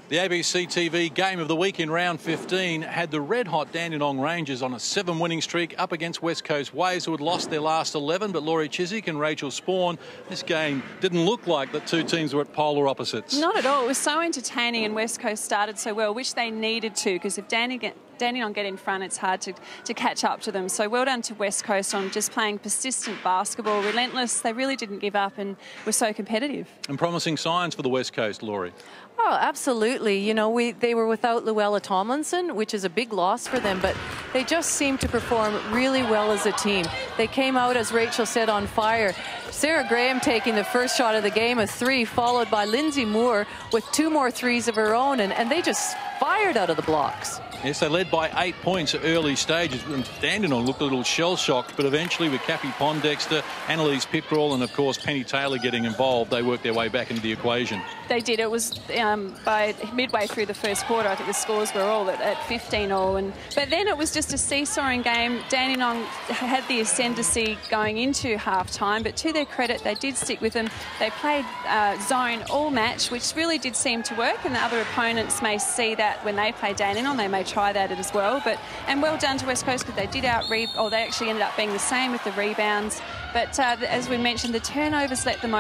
The ABC TV game of the week in round 15 had the red-hot Dandenong Rangers on a 7-winning streak up against West Coast Waves, who had lost their last 11. But Laurie Chiswick and Rachel Spawn, this game didn't look like the two teams were at polar opposites. Not at all. It was so entertaining, and West Coast started so well, which they needed to, because if Dandenong get in front, it's hard to catch up to them. So well done to West Coast on just playing persistent basketball, relentless. They really didn't give up and were so competitive. And promising signs for the West Coast, Laurie. Oh, absolutely. You know, they were without Luella Tomlinson, which is a big loss for them, but they just seemed to perform really well as a team. They came out, as Rachel said, on fire. Sarah Graham taking the first shot of the game, a 3, followed by Lindsay Moore with 2 more threes of her own, and they just fired out of the blocks. Yes, they led by 8 points at early stages. And Dandenong looked a little shell-shocked, but eventually with Cappy Pondexter, Annalise Pickrell and, of course, Penny Taylor getting involved, they worked their way back into the equation. They did. It was by midway through the first quarter, I think the scores were all at 15-all. But then it was just a seesawing game. Dandenong had the ascendancy going into half-time, but to their credit, they did stick with them. They played zone all match, which really did seem to work, and the other opponents may see that when they play Dandenong. They may try that as well. And well done to West Coast, because they did they actually ended up being the same with the rebounds. But as we mentioned, the turnovers let them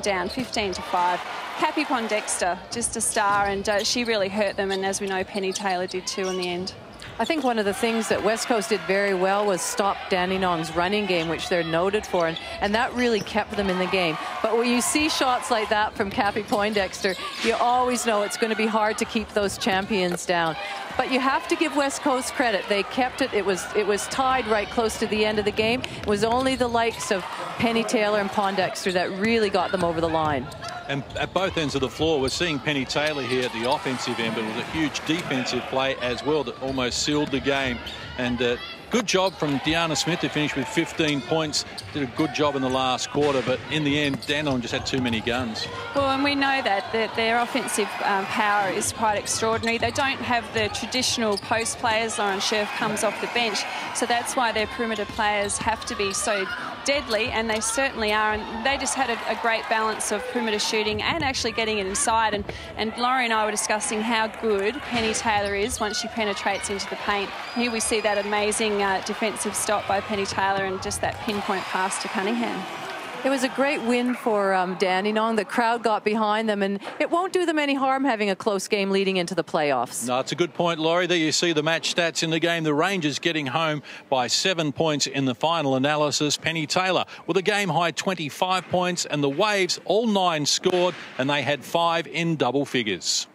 down, 15-5. Cappy Pondexter, just a star, and she really hurt them. And as we know, Penny Taylor did too in the end. I think one of the things that West Coast did very well was stop Dandenong's running game, which they're noted for, and that really kept them in the game. But when you see shots like that from Cappy Pondexter, you always know it's going to be hard to keep those champions down. But you have to give West Coast credit. They kept it. It was tied right close to the end of the game. It was only the likes of Penny Taylor and Pondexter that really got them over the line. And at both ends of the floor, we're seeing Penny Taylor here at the offensive end, but it was a huge defensive play as well that almost sealed the game. And good job from Deanna Smith to finish with 15 points. Did a good job in the last quarter, but in the end, Dandenong just had too many guns. Well, and we know that their offensive power is quite extraordinary. They don't have the traditional post players. Lauren Scherf comes off the bench, so that's why their perimeter players have to be so deadly, and they certainly are. And they just had a great balance of perimeter shooting and actually getting it inside. And Laurie and I were discussing how good Penny Taylor is once she penetrates into the paint. Here we see that amazing defensive stop by Penny Taylor and just that pinpoint pass to Cunningham. It was a great win for Dandenong. The crowd got behind them, and it won't do them any harm having a close game leading into the playoffs. No, it's a good point, Laurie. There you see the match stats in the game. The Rangers getting home by 7 points in the final analysis. Penny Taylor with a game-high 25 points, and the Waves, all 9 scored, and they had 5 in double figures.